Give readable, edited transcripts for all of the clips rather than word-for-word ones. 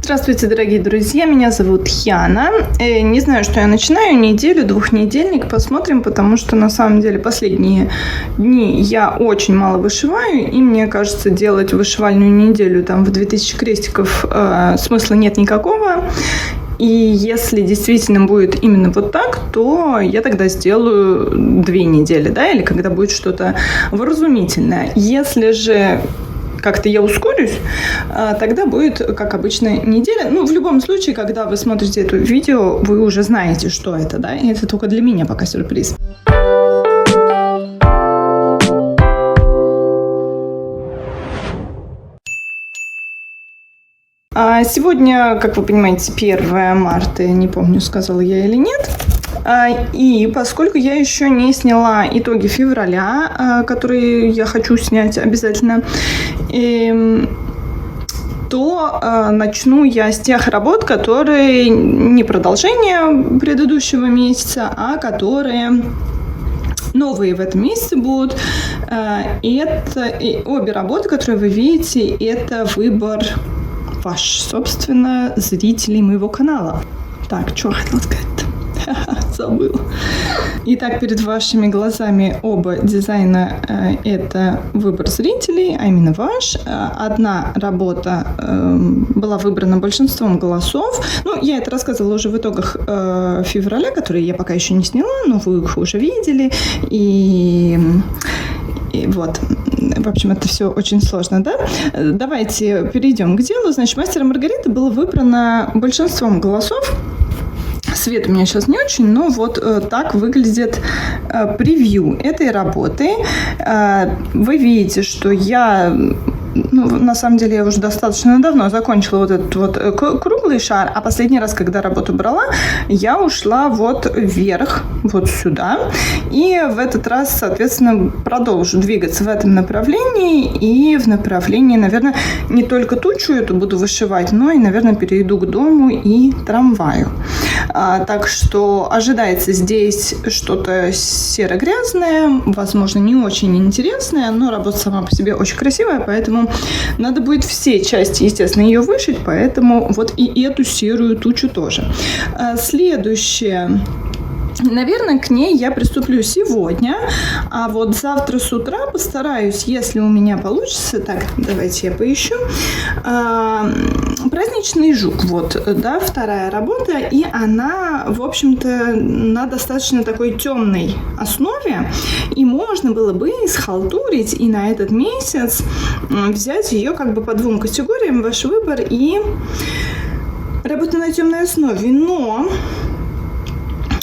Здравствуйте, дорогие друзья, меня зовут Яна. Не знаю, что я начинаю, неделю, двухнедельник, посмотрим, потому что на самом деле последние дни я очень мало вышиваю, и мне кажется, делать вышивальную неделю там в 2000 крестиков смысла нет никакого. И если действительно будет именно вот так, то я тогда сделаю 2 недели, да, или когда будет что-то вразумительное. Если же как-то я ускорюсь, тогда будет, как обычно, неделя. В любом случае, когда вы смотрите это видео, вы уже знаете, что это, да, и это только для меня пока сюрприз. Сегодня, как вы понимаете, 1 марта, не помню, сказала я или нет. И поскольку я еще не сняла итоги февраля, которые я хочу снять обязательно, то начну я с тех работ, которые не продолжение предыдущего месяца, а которые новые в этом месяце будут. И обе работы, которые вы видите, это выбор ваш, собственно, зрителей моего канала. Так, что хотела сказать-то? Забыла. Итак, перед вашими глазами оба дизайна это выбор зрителей, а именно ваш. Одна работа была выбрана большинством голосов. Я это рассказывала уже в итогах февраля, которые я пока еще не сняла, но вы их уже видели. И вот. В общем, это все очень сложно, да? Давайте перейдем к делу. Значит, «Мастер и Маргарита» было выбрано большинством голосов. Свет у меня сейчас не очень, но вот так выглядит превью этой работы. Вы видите, что я... на самом деле, я уже достаточно давно закончила вот этот вот круглый шар, а последний раз, когда работу брала, я ушла вот вверх, вот сюда, и в этот раз, соответственно, продолжу двигаться в этом направлении, и в направлении, наверное, не только тучу эту буду вышивать, но и, наверное, перейду к дому и трамваю. Так что ожидается здесь что-то серо-грязное, возможно, не очень интересное, но работа сама по себе очень красивая, поэтому надо будет все части, естественно, ее вышить, поэтому вот и эту серую тучу тоже. Следующее. Наверное, к ней я приступлю сегодня, а вот завтра с утра постараюсь, если у меня получится. Так, давайте я поищу. Праздничный жук, вот, да, вторая работа, и она, в общем-то, на достаточно такой темной основе, и можно было бы схалтурить и на этот месяц взять ее как бы по 2 категориям, ваш выбор, и работа на темной основе, но...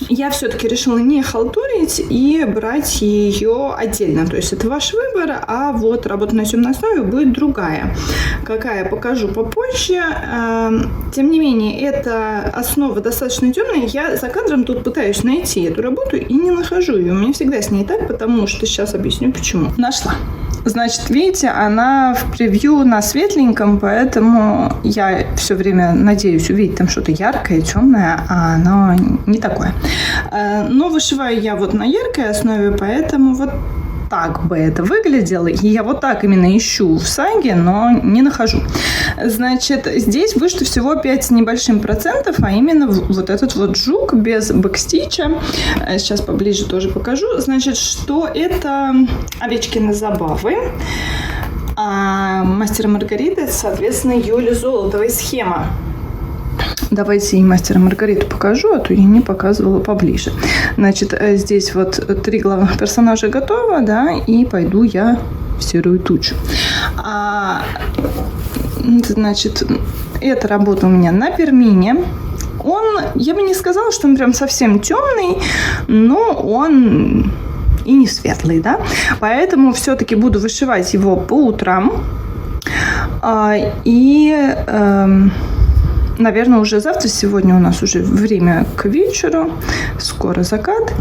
Я все-таки решила не халтурить и брать ее отдельно. То есть это ваш выбор, а вот работа на темной основе будет другая. Какая, покажу попозже. Тем не менее, эта основа достаточно темная. Я за кадром тут пытаюсь найти эту работу и не нахожу ее. У меня всегда с ней так, потому что сейчас объясню почему. Нашла. Значит, видите, она в превью на светленьком, поэтому я все время надеюсь увидеть там что-то яркое, темное, а оно не такое. Но вышиваю я вот на яркой основе, поэтому вот так бы это выглядело. И я вот так именно ищу в саге, но не нахожу. Значит, здесь вышито всего 5 с небольшим %, а именно вот этот вот жук без бэкстича. Сейчас поближе тоже покажу. Значит, что это Овечкины забавы. А «Мастер и Маргарита» это, соответственно, Юли Золотовой схема. Давайте и «Мастера и Маргариту» покажу, а то я не показывала поближе. Значит, здесь вот 3 главных персонажа готово, да, и пойду я в серую тучу. Значит, эта работа у меня на пермине. Я бы не сказала, что он прям совсем темный, но он и не светлый, да. Поэтому все-таки буду вышивать его по утрам. Наверное, уже завтра, сегодня у нас уже время к вечеру, скоро закат.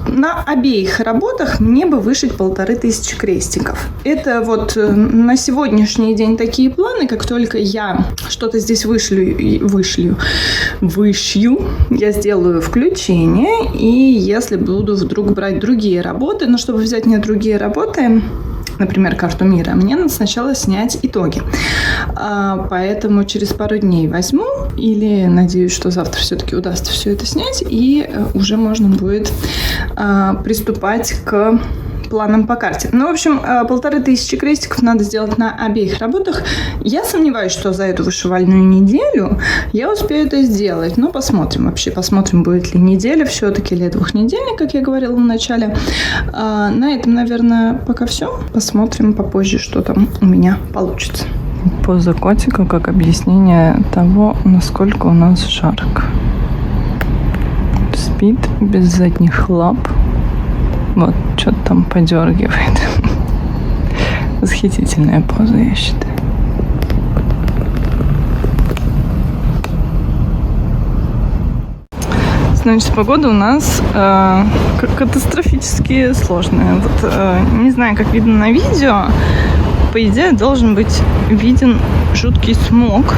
На обеих работах мне бы вышить 1500 крестиков. Это вот на сегодняшний день такие планы. Как только я что-то здесь вышью, я сделаю включение. И если буду вдруг брать другие работы, но чтобы взять мне другие работы, например, карту мира, мне надо сначала снять итоги. Поэтому через пару дней возьму или надеюсь, что завтра все-таки удастся все это снять, и уже можно будет приступать к планом по карте. Ну, в общем, 1500 крестиков надо сделать на обеих работах. Я сомневаюсь, что за эту вышивальную неделю я успею это сделать. Но посмотрим вообще. Посмотрим, будет ли неделя все-таки или двухнедельник, как я говорила в начале. На этом, наверное, пока все. Посмотрим попозже, что там у меня получится. Поза котика как объяснение того, насколько у нас жарко. Спит без задних лап. Вот, что-то там подергивает. Восхитительная поза, я считаю. Значит, погода у нас катастрофически сложная. Вот, не знаю, как видно на видео, по идее должен быть виден жуткий смог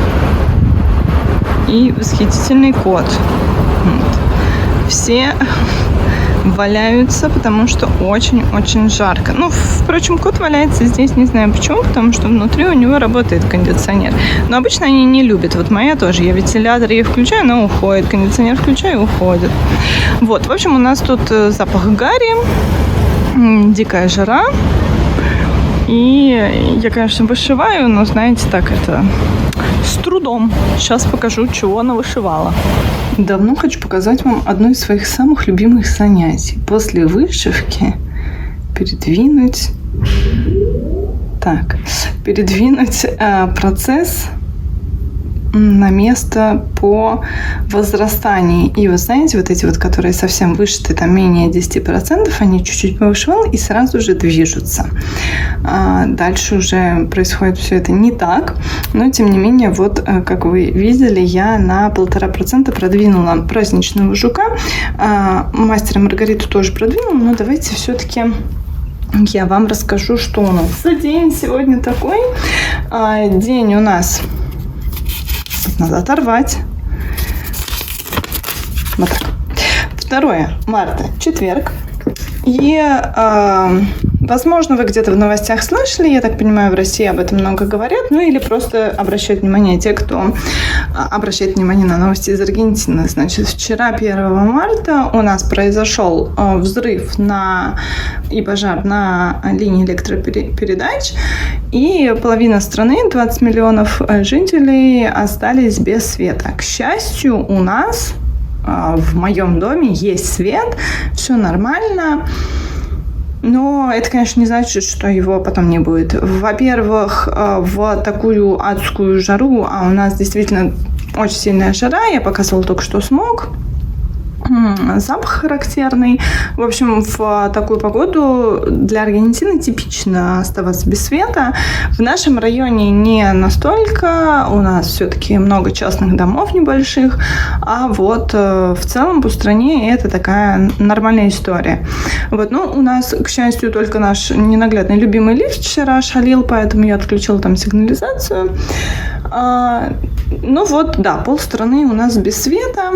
и восхитительный кот. Вот. Все валяются, потому что очень-очень жарко. Ну, впрочем, кот валяется здесь, не знаю почему, потому что внутри у него работает кондиционер. Но обычно они не любят. Вот моя тоже. Я вентилятор ей включаю, она уходит. Кондиционер включаю, уходит. Вот, в общем, у нас тут запах гари, дикая жара. И я, конечно, вышиваю, но, знаете, так это с трудом. Сейчас покажу, чего она вышивала. Давно хочу показать вам одно из своих самых любимых занятий. После вышивки передвинуть процесс на место по возрастанию. И вы знаете, вот эти вот, которые совсем вышиты, там менее 10%, они чуть-чуть повышивал и сразу же движутся. Дальше уже происходит все это не так, но тем не менее, вот как вы видели, я на 1,5% продвинула праздничного жука. Мастера Маргариту тоже продвинула, но давайте все-таки я вам расскажу, что у нас за день сегодня такой. День у нас надо оторвать. Вот так. 2 марта, четверг. И, возможно, вы где-то в новостях слышали, я так понимаю, в России об этом много говорят, ну или просто обращают внимание те, кто обращает внимание на новости из Аргентины. Значит, вчера, 1 марта, у нас произошел взрыв и пожар на линии электропередач, и половина страны, 20 миллионов жителей, остались без света. К счастью, у нас в моем доме есть свет, все нормально, но это, конечно, не значит, что его потом не будет. Во-первых, в такую адскую жару, а у нас действительно очень сильная жара, я показывала только что смог, запах характерный. В общем, в такую погоду для Аргентины типично оставаться без света. В нашем районе не настолько. У нас все-таки много частных домов небольших. А вот в целом по стране это такая нормальная история. Вот, ну, у нас, к счастью, только наш ненаглядный любимый лифт вчера шалил, поэтому я отключила там сигнализацию. Ну вот, да, полстраны у нас без света.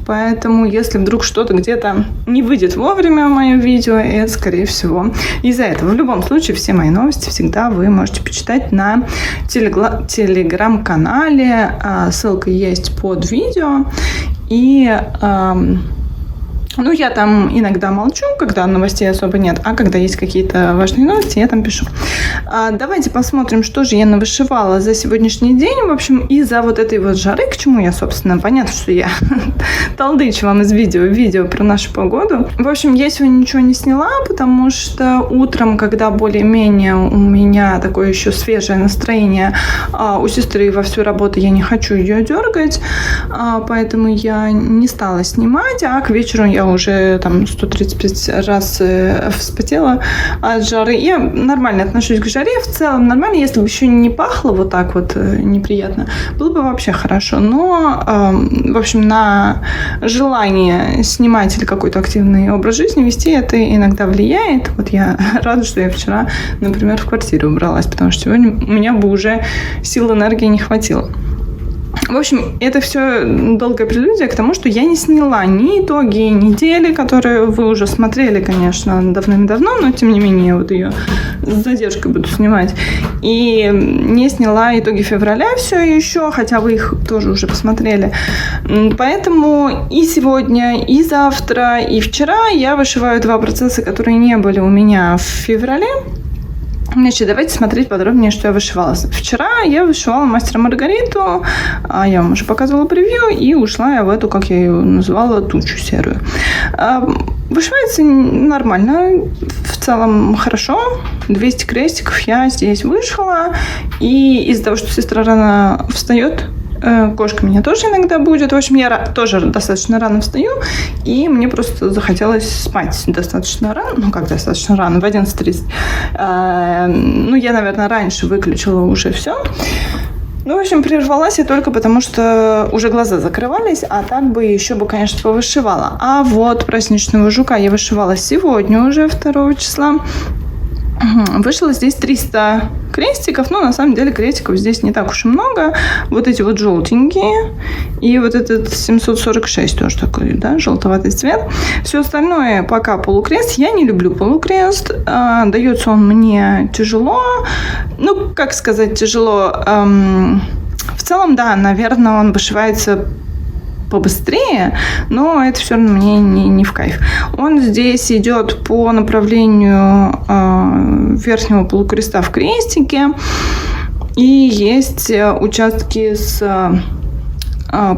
Поэтому, если вдруг что-то где-то не выйдет вовремя в моем видео, это, скорее всего, из-за этого. В любом случае, все мои новости всегда вы можете почитать на телеграм-канале. Ссылка есть под видео. И ну, я там иногда молчу, когда новостей особо нет, а когда есть какие-то важные новости, я там пишу. Давайте посмотрим, что же я навышивала за сегодняшний день. В общем, из-за вот этой вот жары, к чему я, собственно, понятно, что я толдычу вам из видео про нашу погоду. В общем, я сегодня ничего не сняла, потому что утром, когда более-менее у меня такое еще свежее настроение, у сестры вовсю работы, я не хочу ее дергать, поэтому я не стала снимать, а к вечеру я уже там 135 раз вспотела от жары. Я нормально отношусь к жаре, в целом нормально, если бы еще не пахло вот так вот неприятно, было бы вообще хорошо. Но, в общем, на желание снимать или какой-то активный образ жизни вести, это иногда влияет. Вот я рада, что я вчера, например, в квартире убралась, потому что сегодня у меня бы уже сил, энергии не хватило. В общем, это все долгая прелюдия к тому, что я не сняла ни итоги недели, которые вы уже смотрели, конечно, давным-давно, но тем не менее я вот ее с задержкой буду снимать. И не сняла итоги февраля все еще, хотя вы их тоже уже посмотрели. Поэтому и сегодня, и завтра, и вчера я вышиваю 2 процесса, которые не были у меня в феврале. Значит, давайте смотреть подробнее, что я вышивала. Вчера я вышивала «Мастера Маргариту», я вам уже показывала превью, и ушла я в эту, как я ее называла, тучу серую. Вышивается нормально, в целом хорошо. 200 крестиков я здесь вышила, и из-за того, что сестра рано встает, кошка меня тоже иногда будет. В общем, я тоже достаточно рано встаю, и мне просто захотелось спать достаточно рано. Ну, как достаточно рано? В 11:30. Я, наверное, раньше выключила уже все. В общем, прервалась я только потому, что уже глаза закрывались, а так бы еще бы, конечно, повышивала. А вот праздничного жука я вышивала сегодня уже, 2 числа. Вышло здесь 300 крестиков, но на самом деле крестиков здесь не так уж и много. Вот эти вот желтенькие и вот этот 746 тоже такой, да, желтоватый цвет. Все остальное пока полукрест. Я не люблю полукрест. Дается он мне тяжело. Ну, как сказать тяжело? В целом, да, наверное, он вышивается побыстрее, но это все равно мне не в кайф. Он здесь идет по направлению верхнего полукреста в крестике, и есть участки с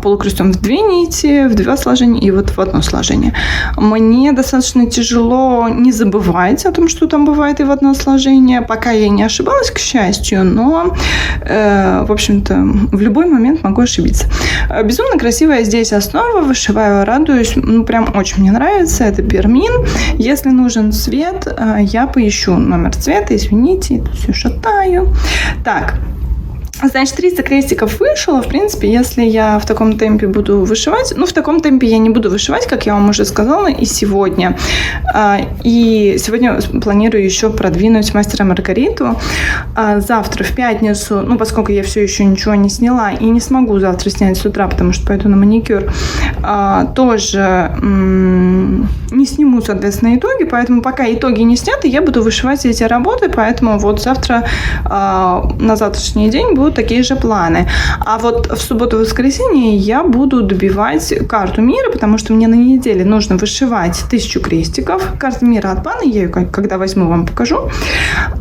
полукрестом в 2 нити, в 2 сложения и вот в 1 сложение. Мне достаточно тяжело не забывать о том, что там бывает и в 1 сложение, пока я не ошибалась, к счастью, но, в общем-то, в любой момент могу ошибиться. Безумно красивая здесь основа, вышиваю, радуюсь, прям очень мне нравится, это пермин. Если нужен цвет, я поищу номер цвета, извините, тут все шатаю. Так. Значит, 300 крестиков вышило. В принципе, если я в таком темпе буду вышивать, в таком темпе я не буду вышивать, как я вам уже сказала, и сегодня. И сегодня планирую еще продвинуть «Мастера Маргариту». Завтра, в пятницу, поскольку я все еще ничего не сняла и не смогу завтра снять с утра, потому что пойду на маникюр, тоже не сниму, соответственно, итоги, поэтому пока итоги не сняты, я буду вышивать эти работы, поэтому вот завтра, на завтрашний день будут такие же планы. А вот в субботу и воскресенье я буду добивать карту мира, потому что мне на неделе нужно вышивать 1000 крестиков. Карта мира от Баны, я ее когда возьму, вам покажу.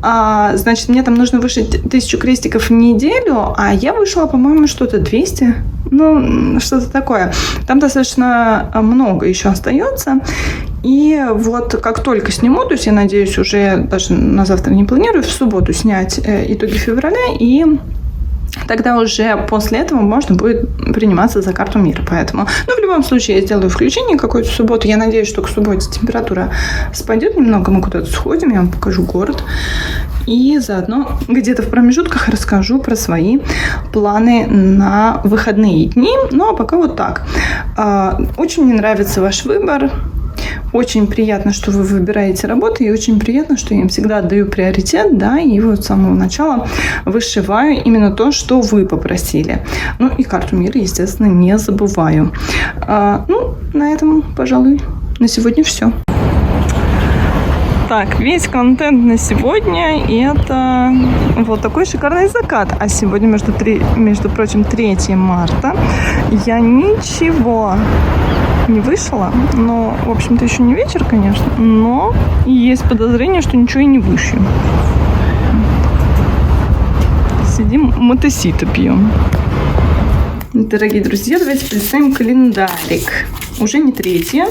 Значит, мне там нужно вышить 1000 крестиков в неделю, а я вышла, по-моему, что-то 200. Что-то такое. Там достаточно много еще остается. И вот как только сниму, то есть я надеюсь уже даже на завтра не планирую, в субботу снять итоги февраля, и тогда уже после этого можно будет приниматься за карту мира. Поэтому, в любом случае, я сделаю включение какой-то в субботу. Я надеюсь, что к субботе температура спадет немного, мы куда-то сходим, я вам покажу город. И заодно где-то в промежутках расскажу про свои планы на выходные дни. А пока вот так. Очень мне нравится ваш выбор. Очень приятно, что вы выбираете работу, и очень приятно, что я им всегда отдаю приоритет, да, и вот с самого начала вышиваю именно то, что вы попросили. И карту мира, естественно, не забываю. На этом, пожалуй, на сегодня все. Так, весь контент на сегодня это вот такой шикарный закат. А сегодня, между прочим, 3 марта. Я ничего не вышла, но, в общем-то, еще не вечер, конечно, но есть подозрение, что ничего и не вышью. Сидим, мотосито пьем. Дорогие друзья, давайте представим календарик. Уже не 3,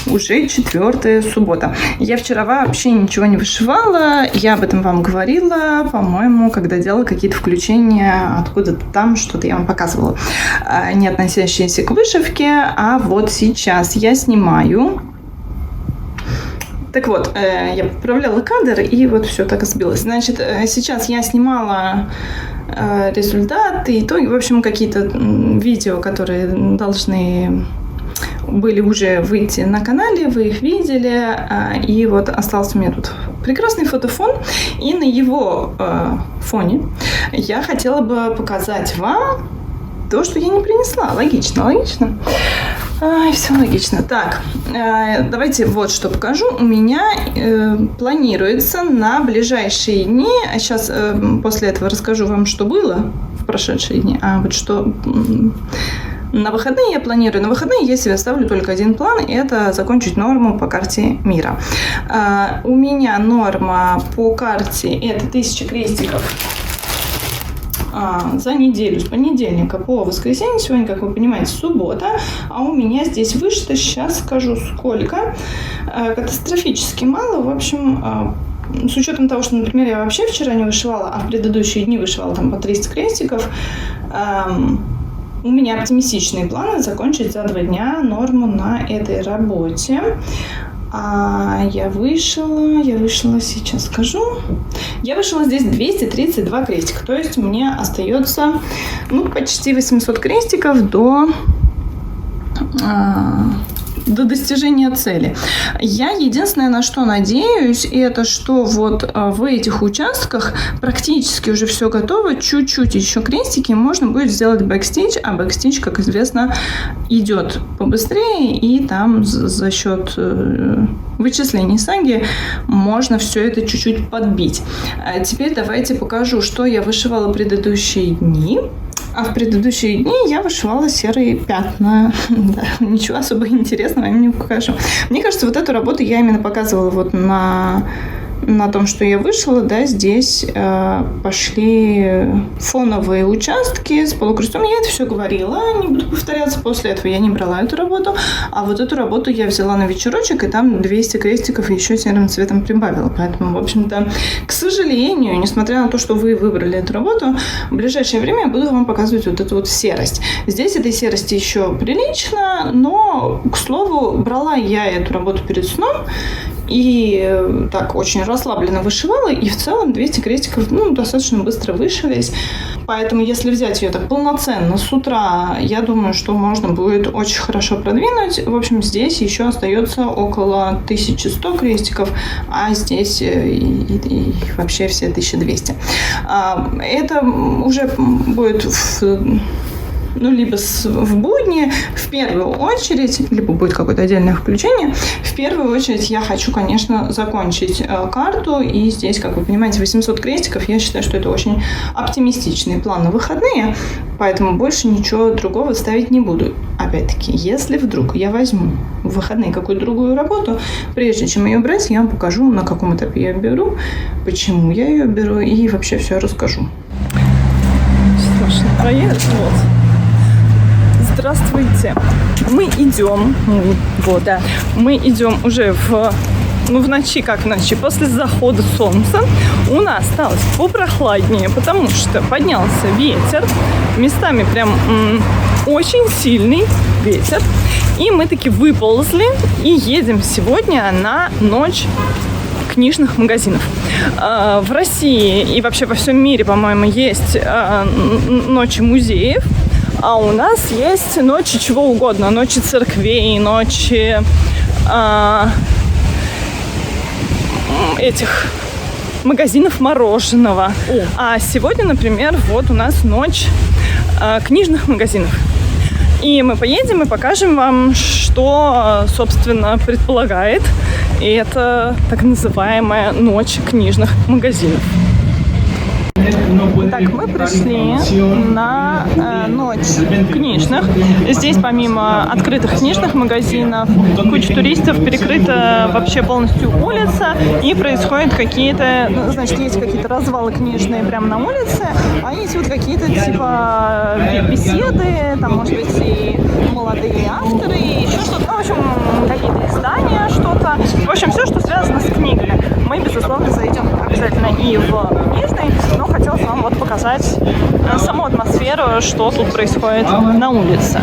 уже 4 суббота. Я вчера вообще ничего не вышивала. Я об этом вам говорила, по-моему, когда делала какие-то включения откуда-то там, что-то я вам показывала, не относящиеся к вышивке. А вот сейчас я снимаю. Так вот, я поправляла кадр, и вот все так сбилось. Значит, сейчас я снимала результаты, итоги, в общем, какие-то видео, которые должны были уже выйти на канале, вы их видели, и вот остался у меня тут прекрасный фотофон, и на его фоне я хотела бы показать вам то, что я не принесла. Логично, логично. Все логично. Так, давайте вот что покажу. У меня планируется на ближайшие дни, а сейчас после этого расскажу вам, что было в прошедшие дни, а вот что... На выходные я планирую. На выходные я себе ставлю только один план, и это закончить норму по карте мира. У меня норма по карте это 1000 крестиков за неделю, с понедельника по воскресенье. Сегодня, как вы понимаете, суббота, а у меня здесь вышито, сейчас скажу сколько, катастрофически мало. В общем, с учетом того, что, например, я вообще вчера не вышивала, а в предыдущие дни вышивала там по 300 крестиков, у меня оптимистичные планы закончить за 2 дня норму на этой работе. Я вышила, сейчас скажу. Я вышила здесь 232 крестика, то есть мне остается почти 800 крестиков до достижения цели. Я единственное, на что надеюсь, это что вот в этих участках практически уже все готово, чуть-чуть еще крестики, можно будет сделать бэкстич, а бэкстич, как известно, идет побыстрее, и там за счет вычислений саги можно все это чуть-чуть подбить. Теперь давайте покажу, что я вышивала предыдущие дни. А в предыдущие дни я вышивала серые пятна. Да, ничего особо интересного я им не покажу. Мне кажется, вот эту работу я именно показывала вот на том, что я вышла, да, здесь пошли фоновые участки с полукрестом. Я это все говорила, не буду повторяться. После этого я не брала эту работу, а вот эту работу я взяла на вечерочек, и там 200 крестиков еще серым цветом прибавила. Поэтому, в общем-то, к сожалению, несмотря на то, что вы выбрали эту работу, в ближайшее время я буду вам показывать вот эту вот серость. Здесь этой серости еще прилично, но, к слову, брала я эту работу перед сном, и так очень расслабленно вышивала, и в целом 200 крестиков достаточно быстро вышились. Поэтому если взять ее так полноценно с утра, я думаю, что можно будет очень хорошо продвинуть. В общем, здесь еще остается около 1100 крестиков, а здесь и вообще все 1200. Это уже будет либо в будни, в первую очередь, либо будет какое-то отдельное включение. В первую очередь я хочу, конечно, закончить карту, и здесь, как вы понимаете, 800 крестиков, я считаю, что это очень оптимистичный план на выходные, поэтому больше ничего другого ставить не буду. Опять-таки, если вдруг я возьму в выходные какую-то другую работу, прежде чем ее брать, я вам покажу, на каком этапе я ее беру, почему я ее беру, и вообще все расскажу. Страшный проезд, вот. Здравствуйте. Мы идем уже в ночи, как в ночи, после захода солнца. У нас стало попрохладнее, потому что поднялся ветер, местами прям очень сильный ветер. И мы таки выползли и едем сегодня на ночь книжных магазинов. В России и вообще во всем мире, по-моему, есть ночи музеев. А у нас есть ночи чего угодно. Ночи церквей, ночи этих магазинов мороженого. А сегодня, например, вот у нас ночь книжных магазинов. И мы поедем и покажем вам, что, собственно, предполагает эта так называемая ночь книжных магазинов. Так, мы пришли на ночь книжных. Здесь помимо открытых книжных магазинов, куча туристов, перекрыта вообще полностью улица, и происходят какие-то, есть какие-то развалы книжные прямо на улице, а есть вот какие-то типа беседы, там может быть и молодые авторы, и еще что-то, в общем, какие-то издания, что-то. В общем, все, что связано с книгами. Мы, безусловно, зайдем обязательно и в книжный, но хотелось вам вот показать саму атмосферу, что тут происходит на улице.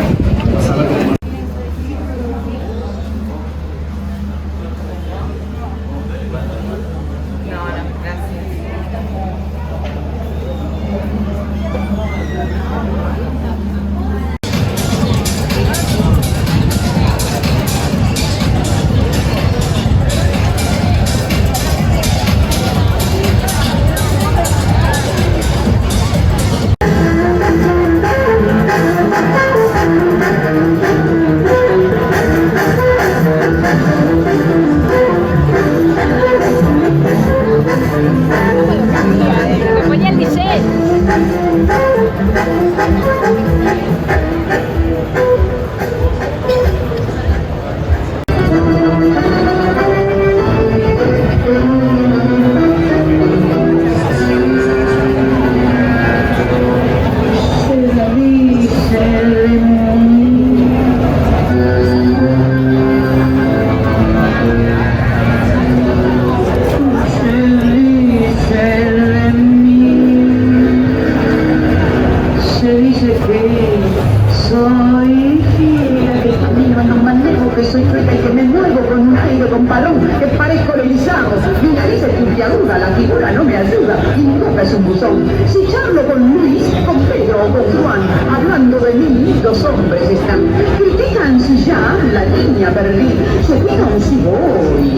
buzón. Si charlo con Luis, con Pedro o con Juan, hablando de mí, dos hombres están. Critican si ya la niña Berlín, se vino si voy,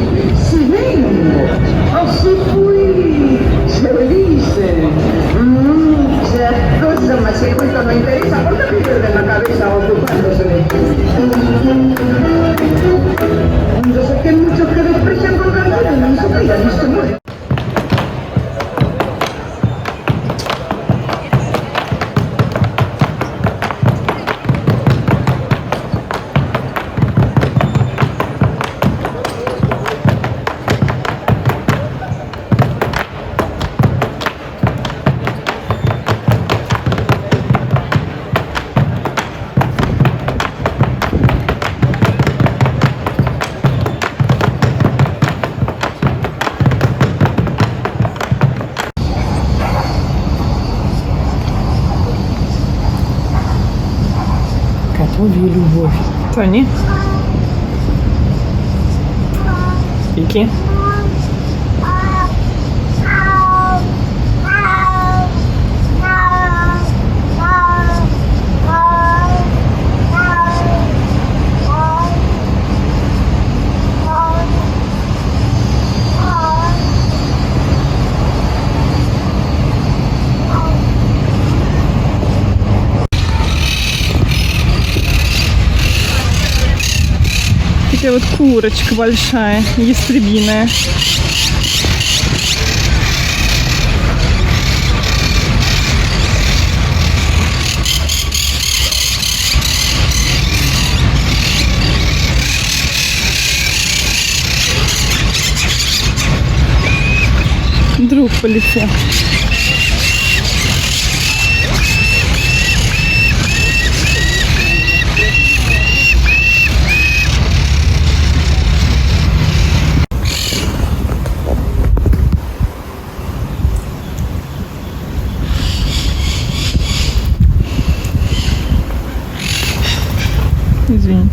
si vengo, o si fui, se dicen. Muchas cosas, más si esto no interesa, ¿por qué me pierden la cabeza ocupándose de ti? Yo sé que hay muchos que desprecian con candela y no se pegan y se mueren. Готовлю любовь. Тони. Вики. Такая вот курочка большая, ястребиная. Друг полетел. Извините.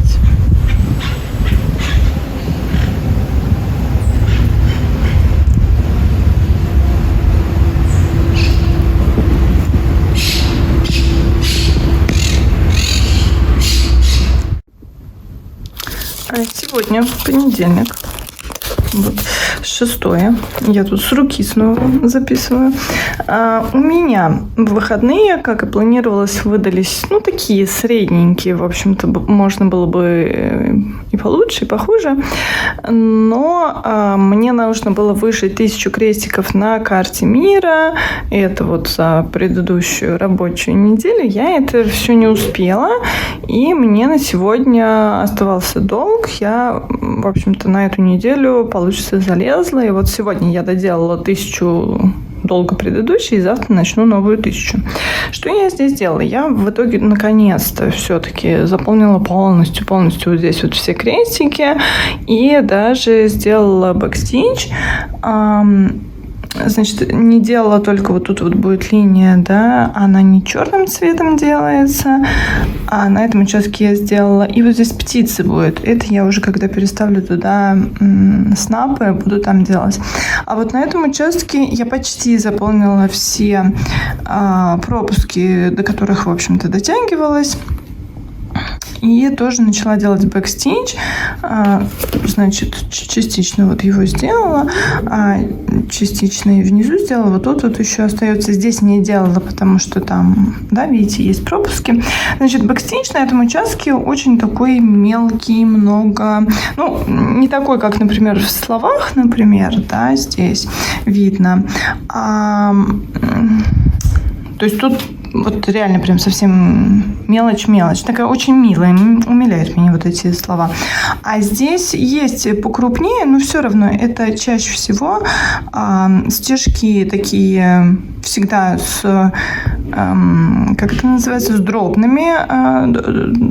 Сегодня понедельник. Вот, 6-е. Я тут с руки снова записываю. У меня выходные, как и планировалось, выдались, ну, такие средненькие. В общем-то, можно было бы и получше, и похуже. Но мне нужно было выжать 1000 крестиков на карте мира. И это вот за предыдущую рабочую неделю. Я это все не успела. И мне на сегодня оставался долг. Я, в общем-то, на эту неделю получится залезла. И вот сегодня я доделала 1000 долга предыдущей, и завтра начну новую 1000. Что я здесь делала? Я в итоге наконец-то все-таки заполнила полностью вот здесь вот все крестики и даже сделала бэкстич. Значит, не делала только вот тут вот будет линия, да, она не черным цветом делается, а на этом участке я сделала. И вот здесь птицы будет. Это я уже, когда переставлю туда снапы, буду там делать. А вот на этом участке я почти заполнила все пропуски, до которых, в общем-то, дотягивалась. И тоже начала делать бэкстич. Значит, частично вот его сделала, а частично и внизу сделала. Вот тут вот еще остается. Здесь не делала, потому что там, да, видите, есть пропуски. Значит, бэкстич на этом участке очень такой мелкий, много. Ну, не такой, как, например, в словах, например, да, здесь видно. То есть тут вот реально прям совсем мелочь. Такая очень милая, умиляют меня вот эти слова. А здесь есть покрупнее, но все равно это чаще всего стежки такие всегда с, как это называется, с дробными,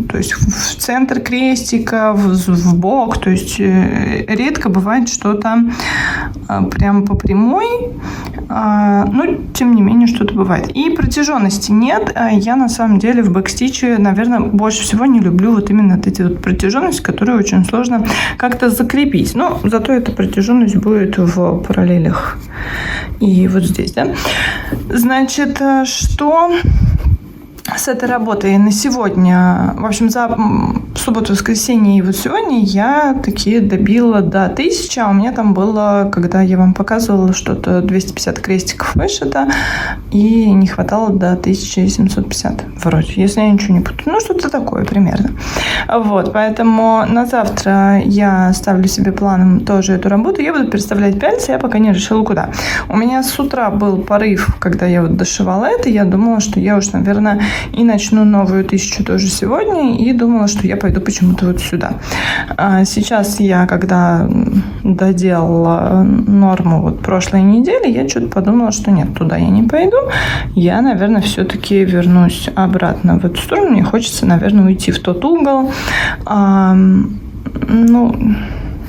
то есть в центр крестика, в бок, то есть редко бывает что-то прям по прямой, но тем не менее что-то бывает. И протяженности нет. Я на самом деле в бэкстиче, наверное, больше всего не люблю вот именно эти вот протяженности, которые очень сложно как-то закрепить. Но зато эта протяженность будет в параллелях и вот здесь, да. Значит, что с этой работой на сегодня, в общем, за субботу, воскресенье и вот сегодня я таки добила до 1000, а у меня там было, когда я вам показывала, что-то 250 крестиков вышито, и не хватало до 1750 вроде, если я ничего не путаю. Ну, что-то такое примерно. Вот, поэтому на завтра я ставлю себе планом тоже эту работу. Я буду переставлять пяльцы, я пока не решила куда. У меня с утра был порыв, когда я вот дошивала это, я думала, что я уж, наверное, и начну новую 1000 тоже сегодня, и думала, что я пойду почему-то вот сюда. Сейчас я, когда доделала норму вот прошлой недели, я что-то подумала, что нет, туда я не пойду. Я, наверное, все-таки вернусь обратно в эту сторону. Мне хочется, наверное, уйти в тот угол. Ну,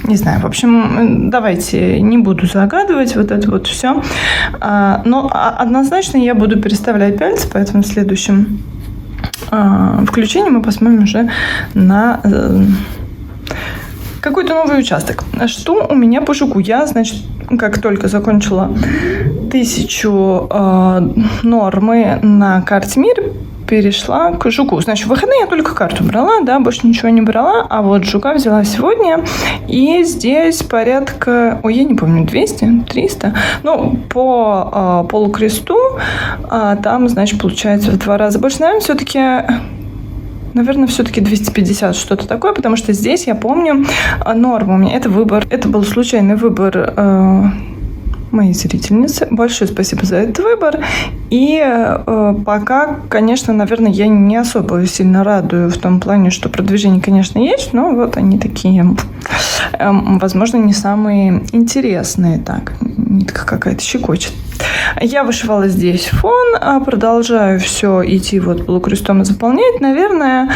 не знаю, в общем, давайте не буду загадывать вот это вот все. Но однозначно я буду переставлять пяльцы, поэтому в следующем включении мы посмотрим уже на какой-то новый участок. Что у меня по жуку? Я, значит, как только закончила 1000 нормы на карте мира, перешла к жуку. Значит, в выходные я только карту брала, да, больше ничего не брала, а вот жука взяла сегодня, и здесь порядка, я не помню, 200, 300, ну, по полукресту, там, значит, получается в 2 раза больше. Наверное, все-таки 250, что-то такое, потому что здесь, я помню, норма у меня, это был случайный выбор моей зрительницы. Большое спасибо за этот выбор. И пока, конечно, наверное, я не особо сильно радую в том плане, что продвижение, конечно, есть, но вот они такие, возможно, не самые интересные. Так, нитка какая-то щекочет. Я вышивала здесь фон, продолжаю все идти вот полукрестом и заполнять. Наверное,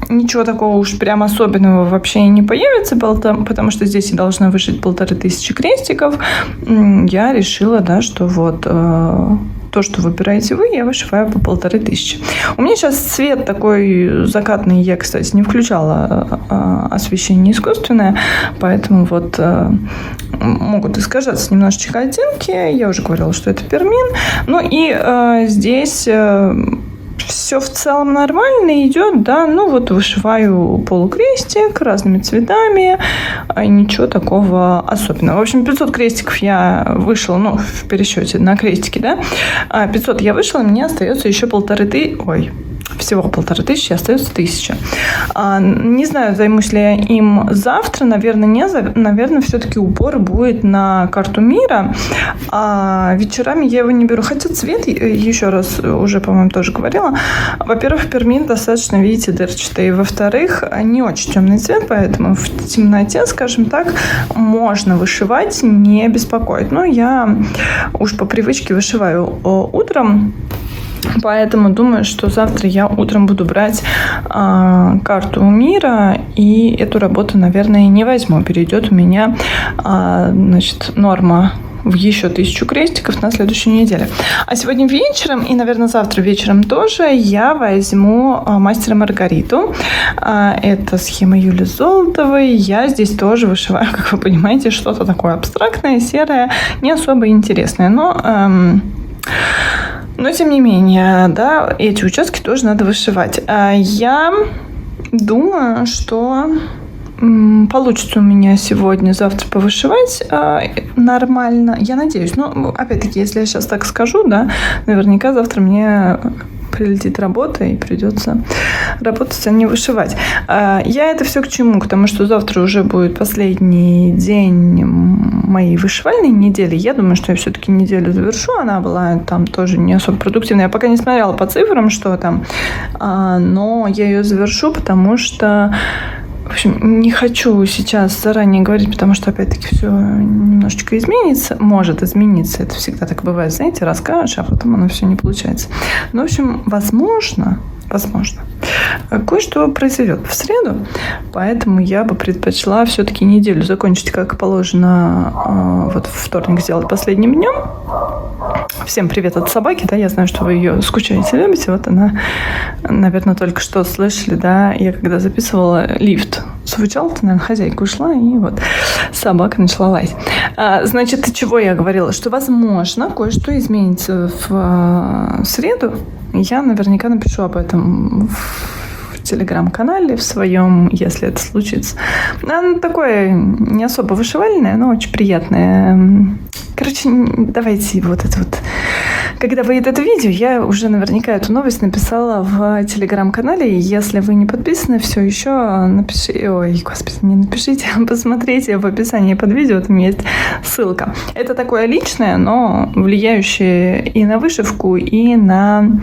ничего такого уж прям особенного вообще и не появится, потому что здесь я должна вышить 1500 крестиков. Я решила, да, что вот то, что выбираете вы, я вышиваю по 1500. У меня сейчас цвет такой закатный, я, кстати, не включала освещение искусственное, поэтому вот могут искажаться немножечко оттенки. Я уже говорила, что это пермин. Ну и здесь все в целом нормально идет, да, ну вот вышиваю полукрестик разными цветами, ничего такого особенного. В общем, 500 крестиков я вышила, ну, в пересчете на крестики, да, 500 я вышила, мне остается еще 1500, всего 1500, остается 1000. Не знаю, займусь ли я им завтра, наверное, все-таки упор будет на карту мира, а вечерами я его не беру. Хотя цвет, еще раз уже, по-моему, тоже говорила, во-первых, пермин достаточно, видите, дырчатый, во-вторых, не очень темный цвет, поэтому в темноте, скажем так, можно вышивать, не беспокоит. Но я уж по привычке вышиваю утром, поэтому думаю, что завтра я утром буду брать карту мира, и эту работу, наверное, не возьму. Перейдет у меня, значит, норма в еще 1000 крестиков на следующей неделе. А сегодня вечером, и, наверное, завтра вечером тоже, я возьму мастера Маргариту. Это схема Юли Золотовой. Я здесь тоже вышиваю, как вы понимаете, что-то такое абстрактное, серое, не особо интересное. Но, тем не менее, да, эти участки тоже надо вышивать. Я думаю, что получится у меня сегодня-завтра повышивать нормально. Я надеюсь. Но, опять-таки, если я сейчас так скажу, да, наверняка завтра мне прилетит работа и придется работать, а не вышивать. Я это все к чему? К тому, что завтра уже будет последний день моей вышивальной недели. Я думаю, что я все-таки неделю завершу. Она была там тоже не особо продуктивная. Я пока не смотрела по цифрам, что там, но я ее завершу, потому что, в общем, не хочу сейчас заранее говорить, потому что, опять-таки, все немножечко изменится. Может измениться. Это всегда так бывает. Знаете, расскажешь, а потом оно все не получается. Ну, в общем, возможно, кое-что произойдет в среду. Поэтому я бы предпочла все-таки неделю закончить, как положено, вот в вторник сделать последним днем. Всем привет от собаки, да, я знаю, что вы ее скучаете, любите. Вот она, наверное, только что слышали, да, я когда записывала, лифт звучал, то, наверное, хозяйка ушла, и вот собака начала лаять. Значит, чего я говорила? Что, возможно, кое-что изменится в среду. Я наверняка напишу об этом в телеграм-канале в своем, если это случится. Оно такое не особо вышивальное, но очень приятное. Короче, давайте вот это вот. Когда выйдет это видео, я уже наверняка эту новость написала в телеграм-канале. Если вы не подписаны все еще, напишите... Ой, господи, не напишите, а посмотрите в описании под видео, там есть ссылка. Это такое личное, но влияющее и на вышивку, и на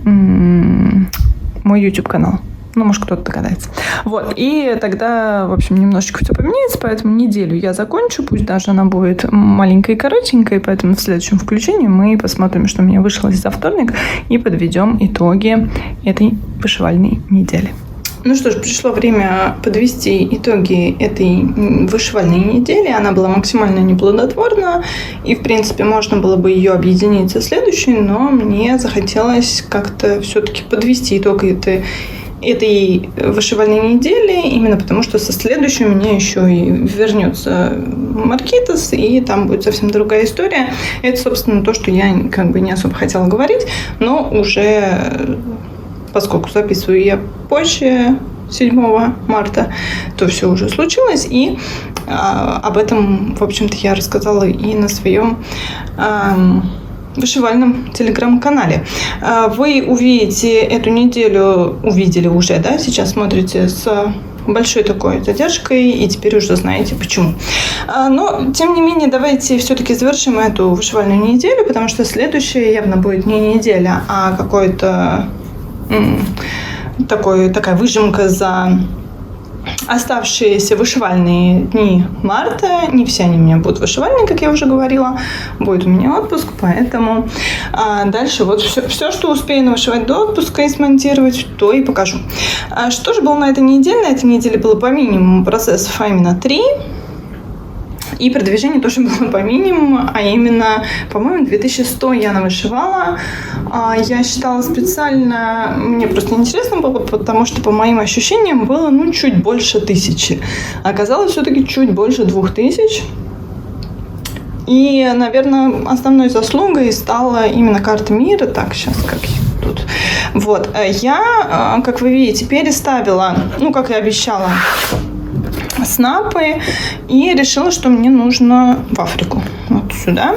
мой YouTube-канал. Ну, может, кто-то догадается. Вот. И тогда, в общем, немножечко все поменяется, поэтому неделю я закончу, пусть даже она будет маленькой и коротенькой, поэтому в следующем включении мы посмотрим, что у меня вышло за вторник, и подведем итоги этой вышивальной недели. Ну что ж, пришло время подвести итоги этой вышивальной недели. Она была максимально неплодотворна, и, в принципе, можно было бы ее объединить со следующей, но мне захотелось как-то все-таки подвести итог этой вышивальной недели, именно потому что со следующей у меня еще и вернется Маркитос, и там будет совсем другая история. Это, собственно, то, что я как бы не особо хотела говорить, но уже, поскольку записываю я позже 7 марта, то все уже случилось, и об этом, в общем-то, я рассказала и на своем вышивальном телеграм-канале. Вы увидите эту неделю, увидели уже, да, сейчас смотрите с большой такой задержкой, и теперь уже знаете почему. Но, тем не менее, давайте все-таки завершим эту вышивальную неделю, потому что следующая явно будет не неделя, а какой-то такая выжимка за оставшиеся вышивальные дни марта. Не все они у меня будут вышивальные, как я уже говорила. Будет у меня отпуск, поэтому дальше вот все, что успею навышивать до отпуска и смонтировать, то и покажу. Что же было на этой неделе? На этой неделе было по минимуму процессов, а именно 3. И продвижение тоже было по минимуму, а именно, по-моему, 2100 я навышивала. Я считала специально, мне просто интересно было, потому что, по моим ощущениям, было, чуть больше 1000. Оказалось, все-таки чуть больше 2000. И, наверное, основной заслугой стала именно карта мира. Так, сейчас как тут. Вот. Я, как вы видите, переставила, как и обещала, снапы, и решила, что мне нужно в Африку. Вот сюда.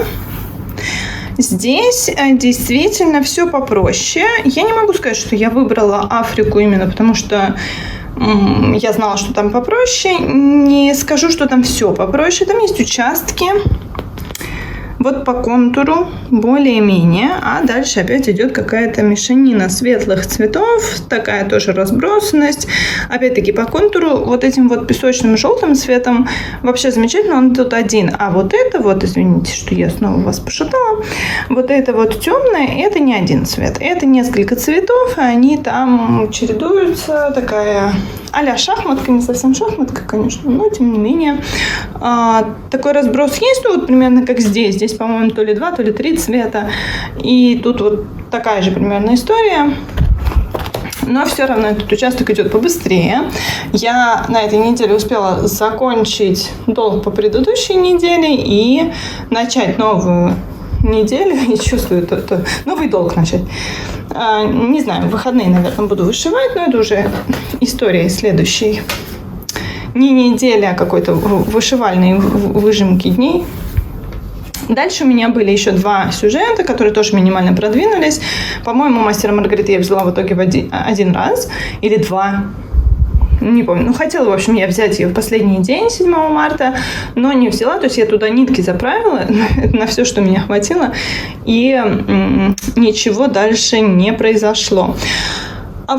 Здесь действительно все попроще. Я не могу сказать, что я выбрала Африку именно потому, что я знала, что там попроще. Не скажу, что там все попроще. Там есть участки. Вот по контуру более-менее, а дальше опять идет какая-то мешанина светлых цветов, такая тоже разбросанность. Опять-таки по контуру вот этим вот песочным желтым цветом вообще замечательно, он тут один. А вот это вот, извините, что я снова вас пошатала, вот это вот темное, это не один цвет, это несколько цветов, и они там чередуются, такая а-ля шахматка, не совсем шахматка, конечно, но тем не менее такой разброс есть, вот примерно как здесь. Здесь, по-моему, то ли 2, то ли 3 цвета. И тут вот такая же примерно история. Но все равно этот участок идет побыстрее. Я на этой неделе успела закончить долг по предыдущей неделе и начать новую неделю. И чувствую, новый долг начать. Не знаю, в выходные, наверное, буду вышивать, но это уже история следующей. Не неделя, а какой-то вышивальной выжимки дней. Дальше у меня были еще 2 сюжета, которые тоже минимально продвинулись. По-моему, «Мастера Маргариты» я взяла в итоге один раз или 2. Не помню. Хотела, в общем, я взять ее в последний день, 7 марта, но не взяла. То есть я туда нитки заправила на все, что меня хватило. И ничего дальше не произошло. А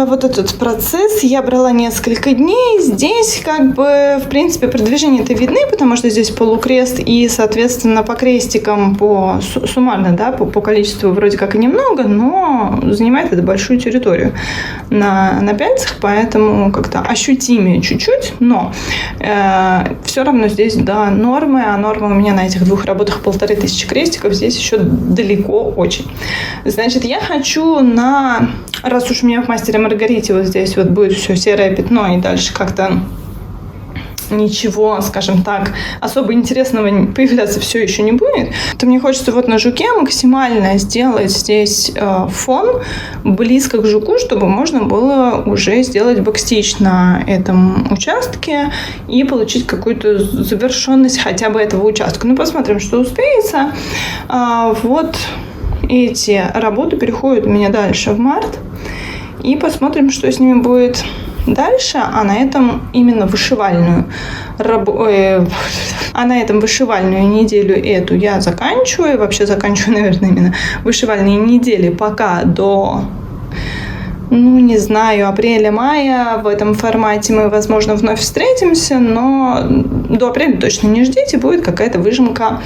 вот этот процесс я брала несколько дней. Здесь как бы, в принципе, продвижения-то видны, потому что здесь полукрест и, соответственно, по крестикам суммарно, да, по количеству вроде как и немного, но занимает это большую территорию на пяльцах, поэтому как-то ощутимее чуть-чуть, но все равно здесь до нормы, а норма у меня на этих 2 работах 1500 крестиков, здесь еще далеко очень. Значит, я хочу раз уж у меня в мастере Маргарите вот здесь вот будет все серое пятно и дальше как-то ничего, скажем так, особо интересного появляться все еще не будет, то мне хочется вот на жуке максимально сделать здесь фон близко к жуку, чтобы можно было уже сделать бэкстич на этом участке и получить какую-то завершенность хотя бы этого участка. Ну, посмотрим, что успеется. Вот эти работы переходят у меня дальше в март. И посмотрим, что с ними будет дальше. А на этом именно вышивальную неделю эту я заканчиваю. Вообще заканчиваю, наверное, именно вышивальные недели пока до, не знаю, апреля-мая. В этом формате мы, возможно, вновь встретимся, но до апреля точно не ждите, будет какая-то выжимка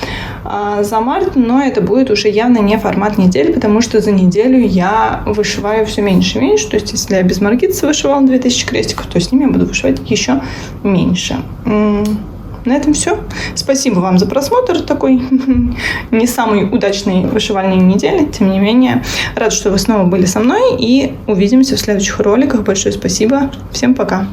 за март, но это будет уже явно не формат недели, потому что за неделю я вышиваю все меньше и меньше. То есть, если я без маргитца вышивала 2000 крестиков, то с ними я буду вышивать еще меньше. На этом все. Спасибо вам за просмотр такой не самой удачной вышивальной недели. Тем не менее, рад, что вы снова были со мной. И увидимся в следующих роликах. Большое спасибо. Всем пока.